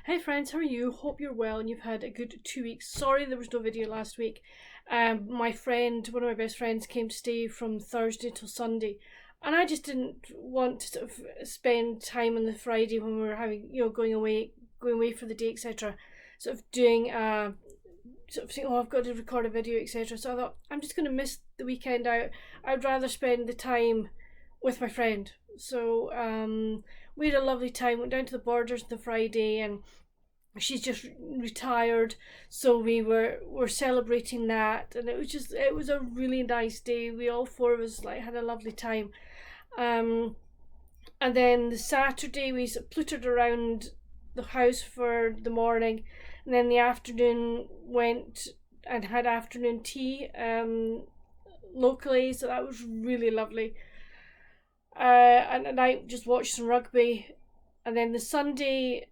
Hey friends, how are you? Hope you're well and you've had a good 2 weeks. Sorry there was no video last week. My friend, one of my best friends, came to stay from Thursday till Sunday, and I just didn't want to sort of spend time on the Friday when we were having, going away for the day, etc. Sort of doing sort of saying, oh, I've got to record a video, etc. So I thought I'm just going to miss the weekend out. I'd rather spend the time with my friend. So we had a lovely time. Went down to the Borders on the Friday, and she's just retired, so we're celebrating that, and it was a really nice day. We all four of us had a lovely time. And then the Saturday we sort of pluttered around the house for the morning, and then the afternoon went and had afternoon tea locally, so that was really lovely. And at night just watched some rugby, and then the Sunday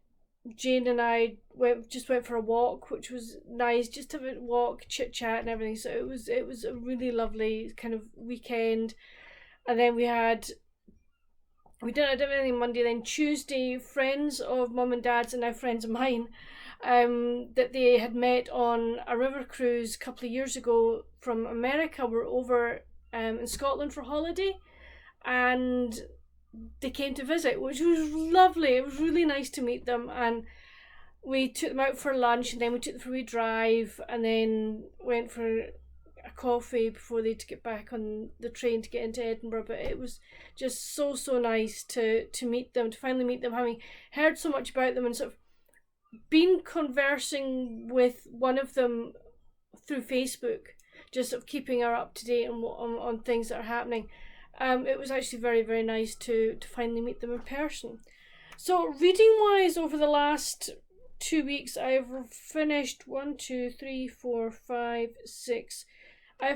Jane and I went for a walk, which was nice, just to have a walk, chit chat and everything. So it was a really lovely kind of weekend. And then we didn't have anything Monday. Then Tuesday, friends of mum and dad's and now friends of mine, that they had met on a river cruise a couple of years ago from America, were over in Scotland for holiday, and they came to visit, which was lovely. It was really nice to meet them, and we took them out for lunch, and then we took them for a wee drive, and then went for a coffee before they had to get back on the train to get into Edinburgh. But it was just so nice to meet them, to finally meet them, having heard so much about them and sort of been conversing with one of them through Facebook, just sort of keeping her up to date on things that are happening. It was actually very, very nice to finally meet them in person. So reading wise, over the last 2 weeks, I've finished 've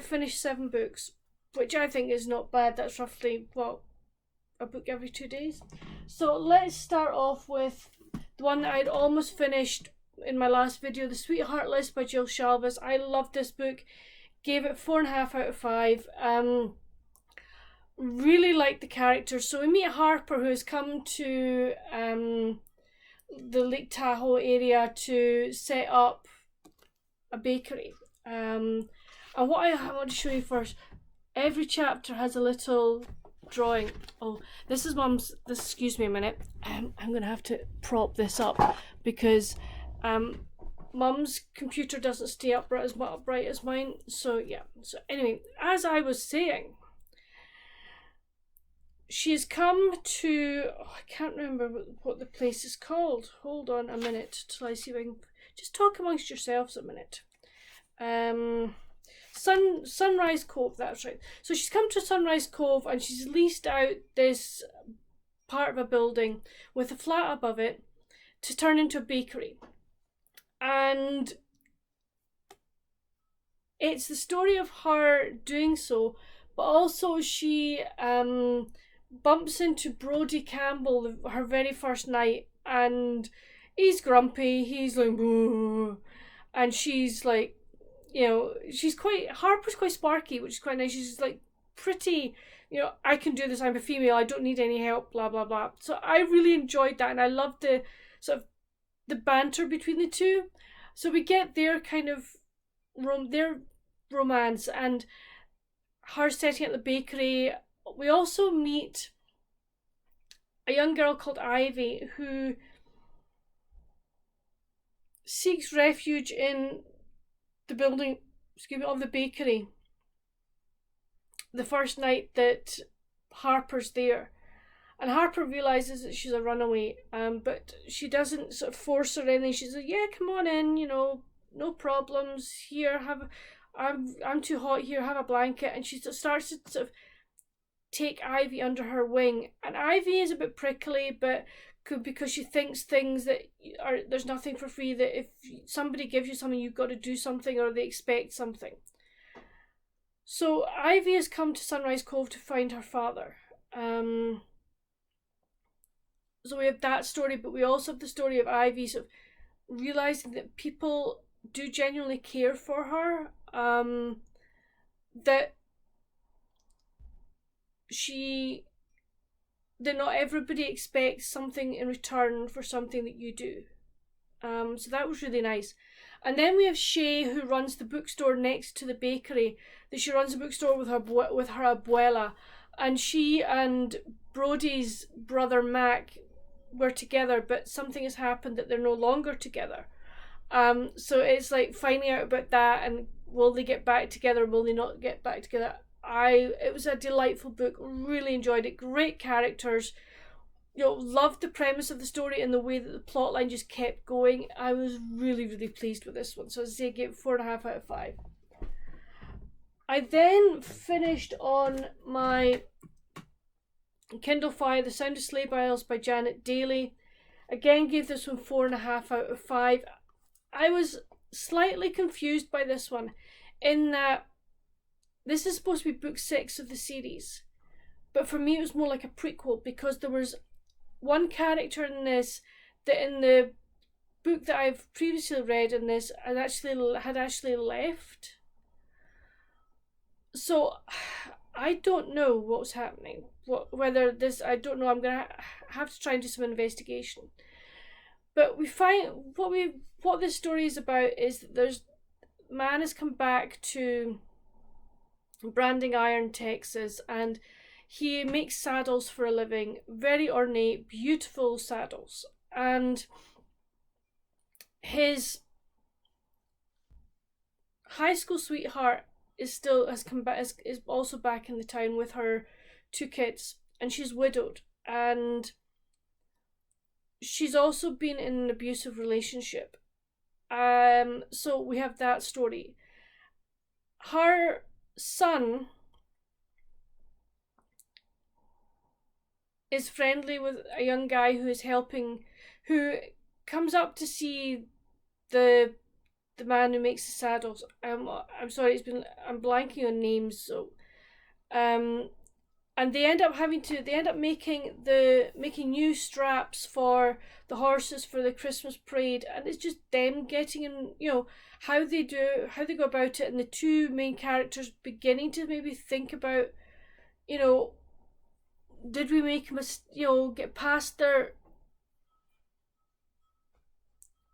finished 7 books, which I think is not bad. That's roughly a book every 2 days. So let's start off with the one that I'd almost finished in my last video, The Sweetheart List by Jill Shalvis. I loved this book, gave it 4.5 out of 5. Really like the characters. So we meet Harper, who has come to the Lake Tahoe area to set up a bakery. And what I want to show you first, every chapter has a little drawing. Oh, this is Mum's. Excuse me a minute. I'm going to have to prop this up because Mum's computer doesn't stay upright as mine. So yeah. So anyway, as I was saying, she's come to, I can't remember what the place is called. Hold on a minute till I see if I can just talk amongst yourselves a minute. Sunrise Cove, that's right. So she's come to Sunrise Cove, and she's leased out this part of a building with a flat above it to turn into a bakery. And it's the story of her doing so, but also she bumps into Brodie Campbell her very first night, and he's grumpy, he's like, "Whoa," and she's like, Harper's quite sparky, which is quite nice. She's like pretty, I can do this, I'm a female, I don't need any help, blah blah blah. So I really enjoyed that, and I loved the sort of the banter between the two. So we get their kind of their romance and her setting up the bakery. We also meet a young girl called Ivy who seeks refuge in the building, of the bakery the first night that Harper's there. And Harper realises that she's a runaway, but she doesn't sort of force her or anything. She's like, yeah, come on in, no problems. Here, I'm too hot here, have a blanket. And she starts to sort of take Ivy under her wing. And Ivy is a bit prickly, but because she thinks things that there's nothing for free, that if somebody gives you something, you've got to do something, or they expect something. So Ivy has come to Sunrise Cove to find her father. So we have that story, but we also have the story of Ivy sort of realising that people do genuinely care for her, that not everybody expects something in return for something that you do. So that was really nice. And then we have Shay, who runs the bookstore next to the bakery. That she runs a bookstore with her abuela, and she and Brody's brother Mac were together, but something has happened that they're no longer together. So it's like finding out about that, and will they get back together? Will they not get back together? It was a delightful book. Really enjoyed it. Great characters. Loved the premise of the story and the way that the plot line just kept going. I was really, really pleased with this one. So as I say, I gave 4.5 out of 5. I then finished on my Kindle Fire, The Sound of Sleighbells by Janet Dailey. Again, gave this one 4.5 out of 5. I was slightly confused by this one in that this is supposed to be book 6 of the series. But for me, it was more like a prequel because there was one character in this that in the book that I've previously read in this had actually left. So I don't know what's happening. Whether this, I don't know. I'm gonna have to try and do some investigation. But we find what this story is about is that man has come back to Branding Iron, Texas, and he makes saddles for a living, very ornate, beautiful saddles. And his high school sweetheart is also back in the town with her 2 kids, and she's widowed, and she's also been in an abusive relationship. So we have that story. Her son is friendly with a young guy who comes up to see the man who makes the saddles. I'm sorry, I'm blanking on names. So, and they end up making new straps for the horses for the Christmas parade, and it's just them getting in, how they go about it, and the 2 main characters beginning to maybe think about, did we make get past their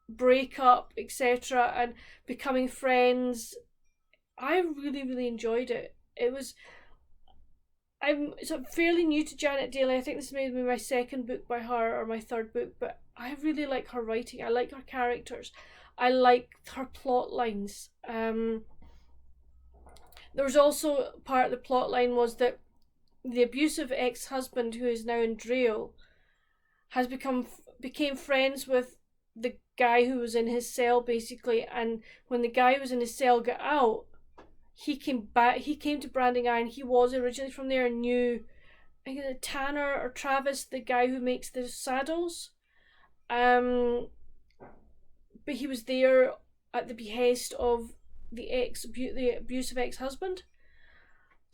breakup, etc., and becoming friends. I really, really enjoyed it. I'm sort of fairly new to Janet Dailey. I think this may be my 2nd book by her, or my 3rd book, but I really like her writing. I like her characters. I like her plot lines. There was also part of the plot line was that the abusive ex-husband, who is now in jail, became friends with the guy who was in his cell, basically, and when the guy who was in his cell got out, he came to Branding Iron. He was originally from there and knew, I think, Tanner or Travis, the guy who makes the saddles. But he was there at the behest of the abusive ex-husband.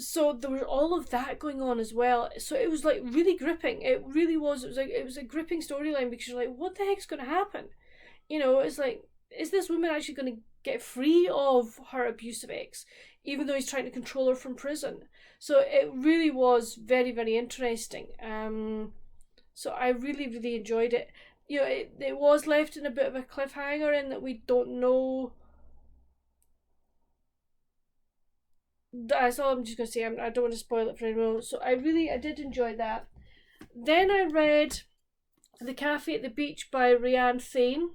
So there was all of that going on as well. So it was like really gripping. It really was. It was a gripping storyline because you're like, what the heck's going to happen? It's like, is this woman actually going to get free of her abusive ex, even though he's trying to control her from prison? So it really was very, very interesting. So I really, really enjoyed it. It was left in a bit of a cliffhanger in that we don't know. That's all I'm just going to say. I don't want to spoil it for anyone. So I did enjoy that. Then I read The Cafe at the Beach by RaeAnne Thayne.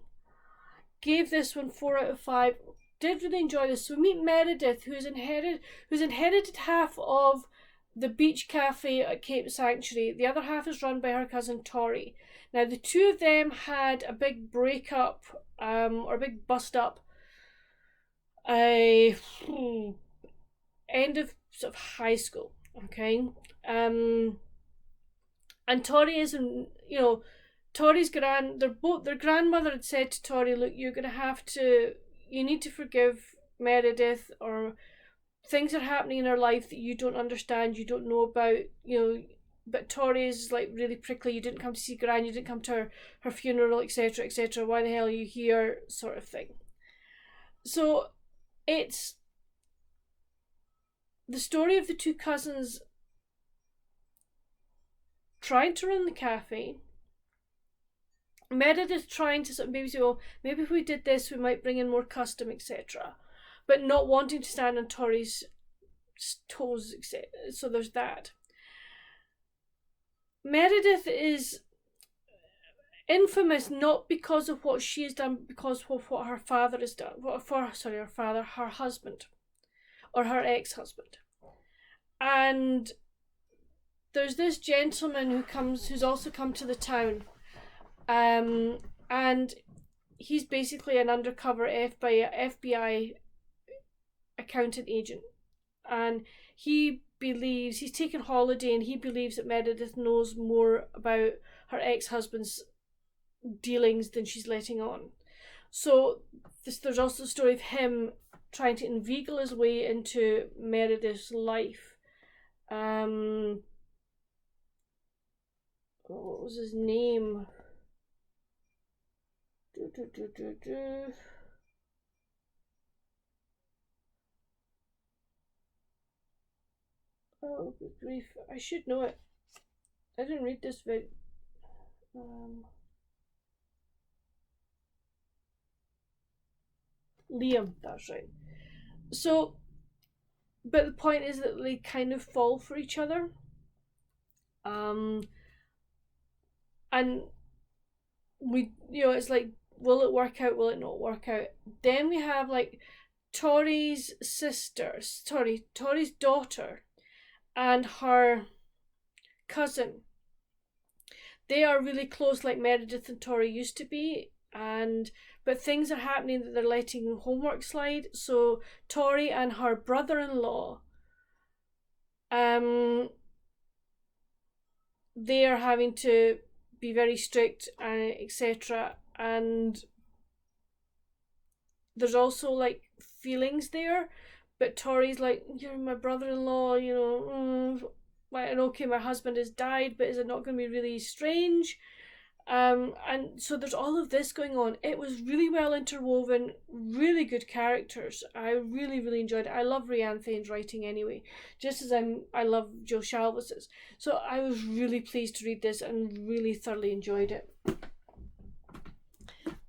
Gave this one 4 out of 5. Did really enjoy this. So we meet Meredith, who's inherited half of the beach cafe at Cape Sanctuary. The other half is run by her cousin Tori. Now the 2 of them had a big breakup, or a big bust up. End of sort of high school, okay, and Tori isn't, Tori's their grandmother had said to Tori, look, you need to forgive Meredith, or things are happening in her life that you don't understand, you don't know about, but Tori is like really prickly. You didn't come to see Gran, you didn't come to her funeral, etc., etc. Why the hell are you here, sort of thing. So it's the story of the 2 cousins trying to run the cafe, Meredith trying to sort of maybe say, well, maybe if we did this, we might bring in more custom, etc. But not wanting to stand on Tori's toes, etc. So there's that. Meredith is infamous not because of what she has done, because of what her father has done. Her husband, or her ex-husband. And there's this gentleman who's also come to the town, and he's basically an undercover FBI accountant agent, and he's taken holiday, and he believes that Meredith knows more about her ex-husband's dealings than she's letting on. So there's also the story of him trying to inveigle his way into Meredith's life. What was his name? Oh, good grief. I should know it. I didn't read this very... Liam, that's right. So, but the point is that they kind of fall for each other. And we, it's like, will it work out, will it not work out? Then we have like Tori's daughter and her cousin. They are really close, like Meredith and Tori used to be, but things are happening that they're letting homework slide. So Tori and her brother-in-law, they are having to be very strict, etc. And there's also like feelings there, but Tori's like, you're my brother-in-law, and okay, my husband has died, but is it not going to be really strange? And so there's all of this going on. It was really well interwoven, really good characters. I really, really enjoyed it. I love RaeAnne Thayne's writing anyway, just as I love Joe Shalvis's. So I was really pleased to read this and really thoroughly enjoyed it.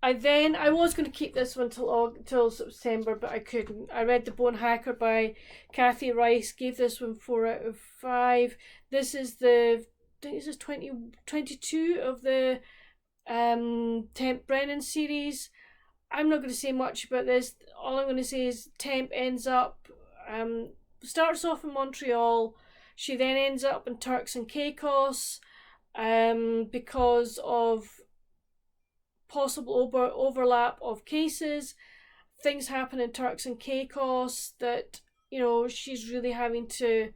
I was going to keep this one till September, but I couldn't. I read The Bone Hacker by Kathy Reichs, gave this one 4 out of 5. This is I think this is 22 of the Temp Brennan series. I'm not going to say much about this. All I'm going to say is Temp ends up, starts off in Montreal. She then ends up in Turks and Caicos because of possible overlap of cases. Things happen in Turks and Caicos that she's really having to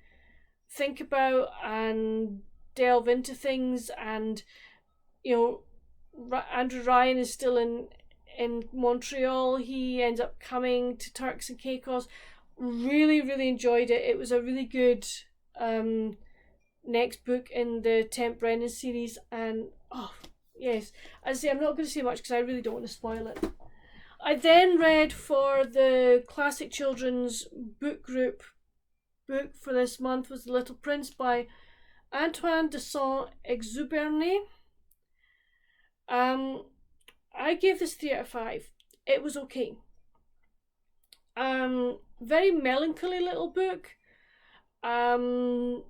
think about and delve into things, and Andrew Ryan is still in Montreal. He ends up coming to Turks and Caicos. Really, really enjoyed it. It was a really good next book in the Temp Brennan series, and yes, as I say, I'm not going to say much because I really don't want to spoil it. I then read for the Classic Children's Book Group book for this month was The Little Prince by Antoine de Saint-Exupery. I gave this 3 out of 5. It was okay. Very melancholy little book. I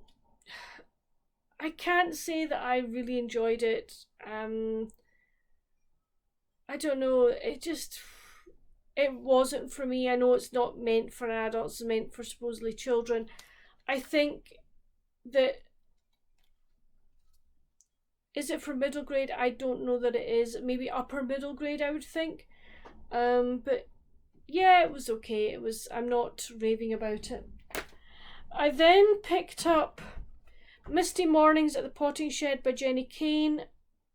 can't say that I really enjoyed it. I don't know, it wasn't for me. I know it's not meant for adults, it's meant for supposedly children. I think that, is it for middle grade? I don't know that it is. Maybe upper middle grade, I would think. But yeah, it was okay. I'm not raving about it. I then picked up Misty Mornings at the Potting Shed by Jenny Kane.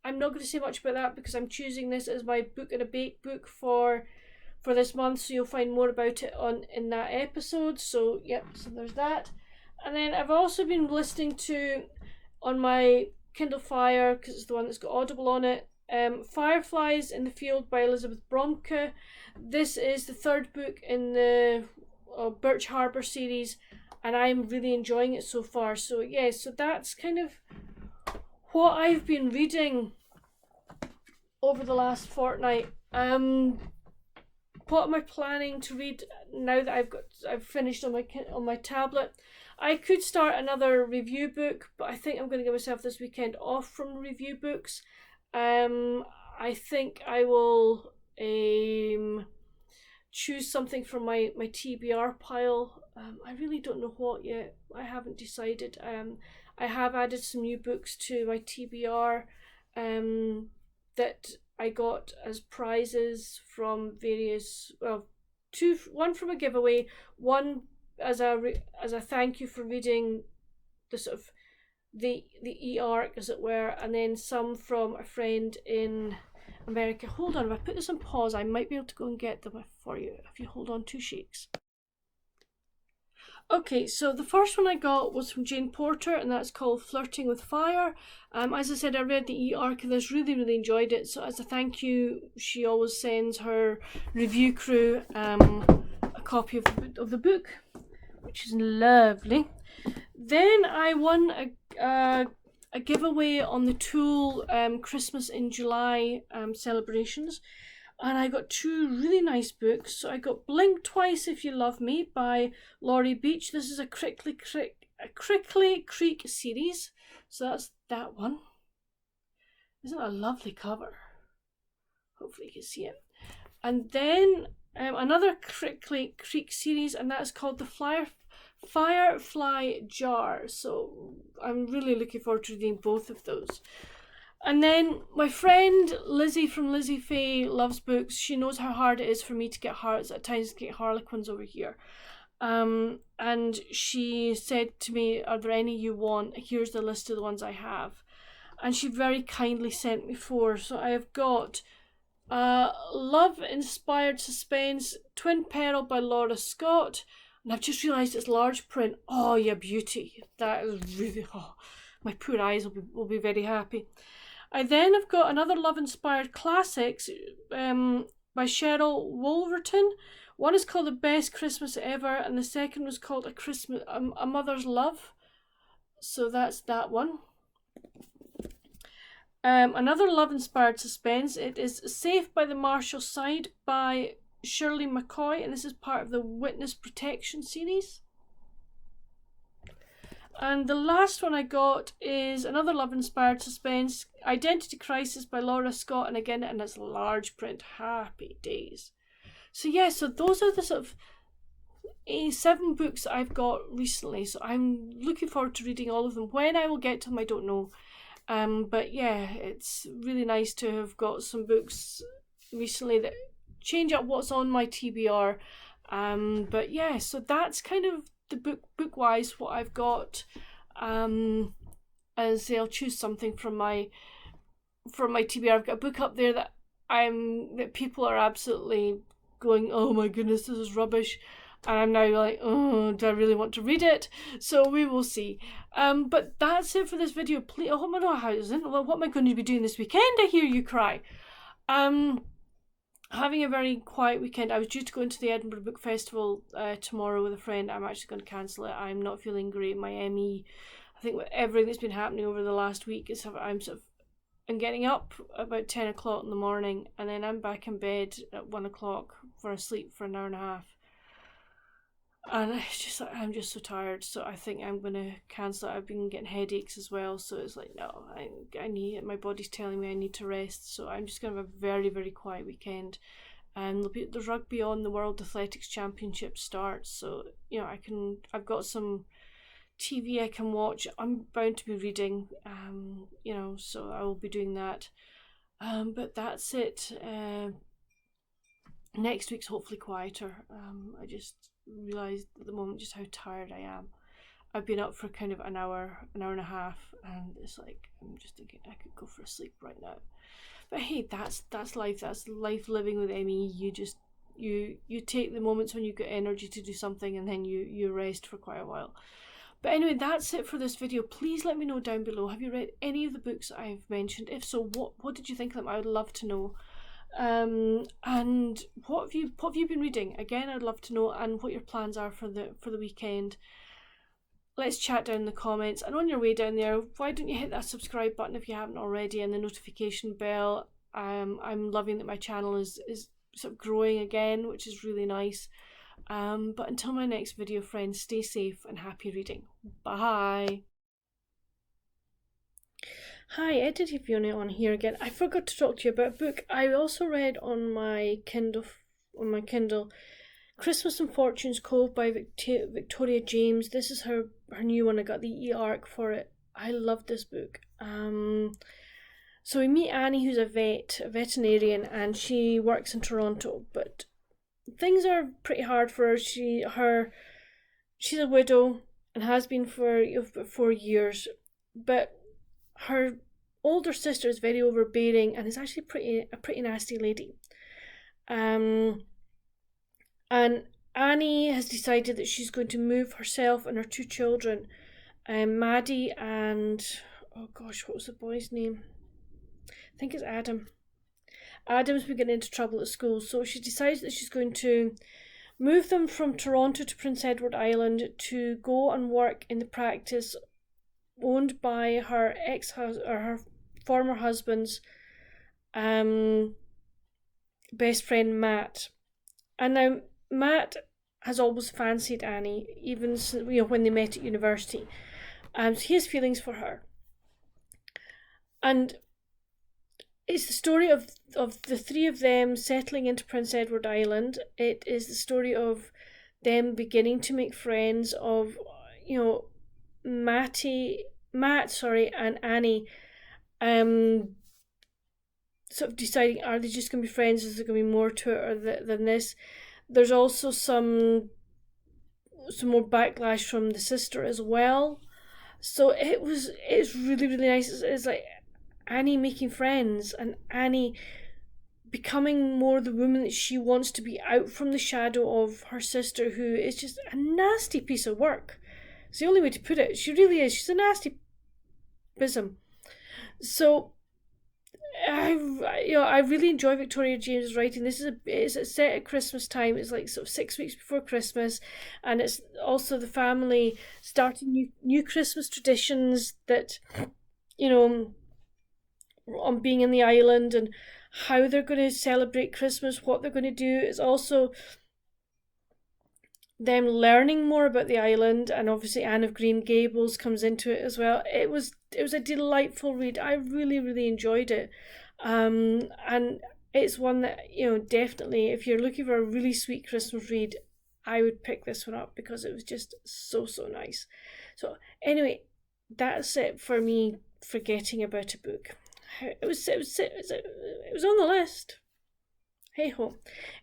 I'm not going to say much about that because I'm choosing this as my book and a bake book for this month, so you'll find more about it in that episode. So yep, so there's that. And then I've also been listening to, on my Kindle Fire, because it's the one that's got Audible on it, Fireflies in the Field by Elizabeth Bromke. This is the 3rd book in the Birch Harbour series, and I'm really enjoying it so far. So yeah, so that's kind of what I've been reading over the last fortnight. What am I planning to read now that I've finished on my tablet? I could start another review book, but I think I'm going to give myself this weekend off from review books. I think I will choose something from my TBR pile. I really don't know what yet. I haven't decided. I have added some new books to my TBR that I got as prizes from various, well, one from a giveaway, one as a thank you for reading the sort of the e-arc, as it were, and then some from a friend in America. Hold on, if I put this on pause, I might be able to go and get them for you if you hold on 2 shakes. Okay, so the first one I got was from Jane Porter, and that's called Flirting with Fire. As I said, I read the e-arc of this, really enjoyed it. So as a thank you, she always sends her review crew a copy of the book, which is lovely. Then I won a giveaway on the Tool Christmas in July celebrations. And I got 2 really nice books. So I got Blink Twice If You Love Me by Laurie Beach. This is a Crickly Creek series. So that's that one. Isn't that a lovely cover? Hopefully you can see it. And then another Crickly Creek series, and that's called the Firefly Jar. So I'm really looking forward to reading both of those. And then my friend Lizzie from Lizzie Faye Loves Books, she knows how hard it is for me to get hearts at times to get Harlequins over here. And she said to me, are there any you want? Here's the list of the ones I have. And she very kindly sent me 4. So I have got Love Inspired Suspense, Twin Peril by Laura Scott. And I've just realised it's large print. Oh, yeah, beauty. That is really, my poor eyes will be very happy. I then have got another love-inspired classics by Cheryl Wolverton. One is called The Best Christmas Ever, and the second was called A Mother's Love. So that's that one. Another love-inspired suspense. It is Safe by the Marshall Side by Shirley McCoy, and this is part of the Witness Protection series. And the last one I got is another love-inspired suspense, Identity Crisis by Laura Scott, and again, and it's large print. Happy days. So yeah, so those are the sort of 7 books I've got recently. So I'm looking forward to reading all of them. When I will get to them, I don't know. But yeah, it's really nice to have got some books recently that change up what's on my TBR. But yeah, so that's kind of the book wise what I've got. As I say, I'll choose something from my TBR. I've got a book up there that people are absolutely going, oh my goodness, this is rubbish, and I'm now like, oh, do I really want to read it? So we will see. But that's it for this video. Please, I hope my know how it isn't. Well, what am I going to be doing this weekend? I hear you cry. Having a very quiet weekend. I was due to go into the Edinburgh Book Festival tomorrow with a friend. I'm actually going to cancel it. I'm not feeling great. My ME, I think with everything that's been happening over the last week, I'm getting up about 10 o'clock in the morning, and then I'm back in bed at 1 o'clock for a sleep for an hour and a half. And it's just like, I'm just so tired, so I think I'm going to cancel it. I've been getting headaches as well, so it's like, no, I need, my body's telling me I need to rest, so I'm just going to have a very, very quiet weekend. And the rugby on, the World Athletics Championship starts, so, you know, I've got some TV I can watch. I'm bound to be reading, you know, so I will be doing that. But that's it. Next week's hopefully quieter. I just realised at the moment just how tired I am. I've been up for kind of an hour and a half, and it's like, I'm just thinking I could go for a sleep right now. But hey, that's life. That's life living with ME. You just you take the moments when you get energy to do something, and then you rest for quite a while. But anyway, that's it for this video. Please let me know down below. Have you read any of the books I've mentioned? If so, what did you think of them? I would love to know. And what have you been reading? Again, I'd love to know, and what your plans are for the weekend. Let's chat down in the comments. And on your way down there, why don't you hit that subscribe button if you haven't already, and the notification bell. I'm loving that my channel is sort of growing again, which is really nice. But until my next video, friends, stay safe and happy reading. Bye. Hi, Editor Fiona on here again. I forgot to talk to you about a book I also read on my Kindle. Christmas and Fortunes, Cove by Victoria James. This is her new one. I got the e-arc for it. I love this book. So we meet Annie, who's a veterinarian, and she works in Toronto, but things are pretty hard for her. She's a widow and has been for 4 years, but her older sister is very overbearing and is actually a pretty nasty lady. And Annie has decided that she's going to move herself and her 2 children, Maddie and, oh gosh, what was the boy's name? I think it's Adam. Adam's been getting into trouble at school, so she decides that she's going to move them from Toronto to Prince Edward Island to go and work in the practice owned by her her former husband's best friend Matt. And now Matt has always fancied Annie, even when they met at university. So he has feelings for her. And it's the story of the 3 of them settling into Prince Edward Island. It is the story of them beginning to make friends, of Matt and Annie sort of deciding, are they just going to be friends? Is there going to be more to it than this? There's also some more backlash from the sister as well. So it's really, really nice. It's like Annie making friends and Annie becoming more the woman that she wants to be, out from the shadow of her sister, who is just a nasty piece of work. It's the only way to put it. She really is. She's a nasty bism. So I really enjoy Victoria James' writing. It's set at Christmas time. It's like sort of 6 weeks before Christmas, and it's also the family starting new Christmas traditions that, on being in the island and how they're going to celebrate Christmas, what they're going to do. It's also them learning more about the island, and obviously Anne of Green Gables comes into it as well. It was a delightful read. I really, really enjoyed it. And it's one that, definitely, if you're looking for a really sweet Christmas read, I would pick this one up because it was just so, so nice. So anyway, that's it for me forgetting about a book. It was on the list. Hey ho.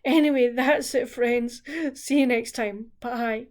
Anyway, that's it, friends. See you next time. Bye.